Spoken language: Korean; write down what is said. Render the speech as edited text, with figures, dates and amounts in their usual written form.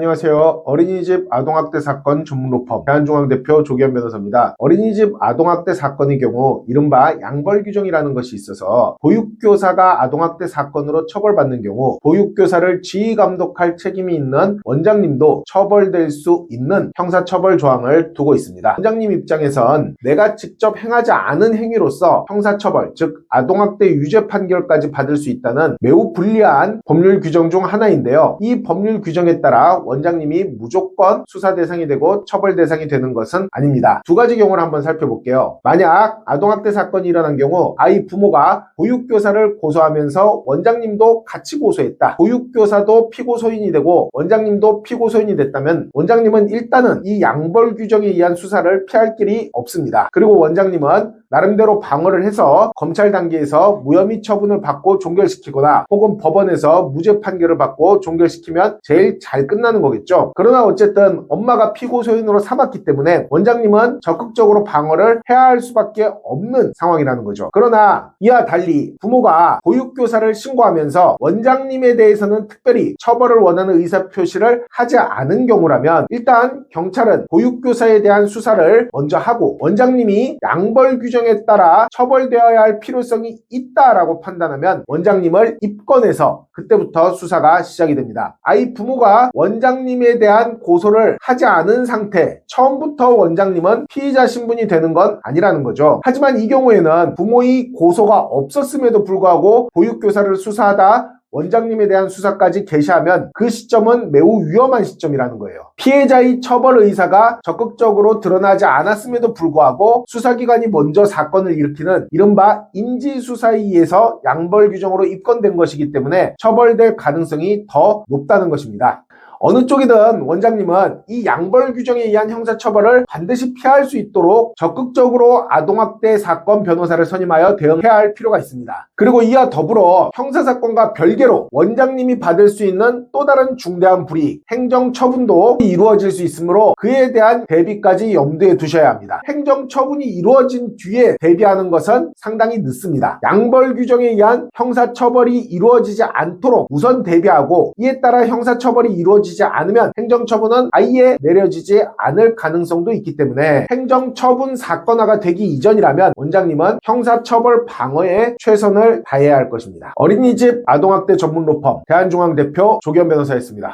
안녕하세요. 어린이집 아동학대 사건 전문로펌 대한중앙대표 조기현 변호사입니다. 어린이집 아동학대 사건의 경우 이른바 양벌규정이라는 것이 있어서 보육교사가 아동학대 사건으로 처벌받는 경우 보육교사를 지휘감독할 책임이 있는 원장님도 처벌될 수 있는 형사처벌 조항을 두고 있습니다. 원장님 입장에선 내가 직접 행하지 않은 행위로서 형사처벌, 즉 아동학대 유죄 판결까지 받을 수 있다는 매우 불리한 법률 규정 중 하나인데요. 이 법률 규정에 따라 원장님이 무조건 수사 대상이 되고 처벌 대상이 되는 것은 아닙니다. 두 가지 경우를 한번 살펴볼게요. 만약 아동학대 사건이 일어난 경우 아이 부모가 보육교사를 고소하면서 원장님도 같이 고소했다. 보육교사도 피고 소인이 되고 원장님도 피고 소인이 됐다면 원장님은 일단은 이 양벌 규정에 의한 수사를 피할 길이 없습니다. 그리고 원장님은 나름대로 방어를 해서 검찰 단계에서 무혐의 처분을 받고 종결시키거나 혹은 법원에서 무죄 판결을 받고 종결시키면 제일 잘 끝나는 거겠죠. 그러나 어쨌든 엄마가 피고 소인으로 삼았기 때문에 원장님은 적극적으로 방어를 해야 할 수밖에 없는 상황이라는 거죠. 그러나 이와 달리 부모가 보육교사를 신고하면서 원장님에 대해서는 특별히 처벌을 원하는 의사표시를 하지 않은 경우라면 일단 경찰은 보육교사에 대한 수사를 먼저 하고 원장님이 양벌 규정에 따라 처벌되어야 할 필요성이 있다라고 판단하면 원장님을 입건해서 그때부터 수사가 시작이 됩니다. 아이 부모가 원장님에 대한 고소를 하지 않은 상태, 처음부터 원장님은 피의자 신분이 되는 건 아니라는 거죠. 하지만 이 경우에는 부모의 고소가 없었음에도 불구하고 보육교사를 수사하다 원장님에 대한 수사까지 개시하면 그 시점은 매우 위험한 시점이라는 거예요. 피해자의 처벌 의사가 적극적으로 드러나지 않았음에도 불구하고 수사기관이 먼저 사건을 일으키는 이른바 인지수사에 의해서 양벌 규정으로 입건된 것이기 때문에 처벌될 가능성이 더 높다는 것입니다. 어느 쪽이든 원장님은 이 양벌 규정에 의한 형사처벌을 반드시 피할 수 있도록 적극적으로 아동학대 사건 변호사를 선임하여 대응해야 할 필요가 있습니다. 그리고 이와 더불어 형사사건과 별개로 원장님이 받을 수 있는 또 다른 중대한 불이익, 행정처분도 이루어질 수 있으므로 그에 대한 대비까지 염두에 두셔야 합니다. 행정처분이 이루어진 뒤에 대비하는 것은 상당히 늦습니다. 양벌 규정에 의한 형사처벌이 이루어지지 않도록 우선 대비하고 이에 따라 형사처벌이 이루어지지 않으면 행정처분은 아예 내려지지 않을 가능성도 있기 때문에 행정처분 사건화가 되기 이전이라면 원장님은 형사처벌 방어에 최선을 다해야 할 것입니다. 어린이집 아동학대 전문 로펌 대한중앙대표 조기현 변호사였습니다.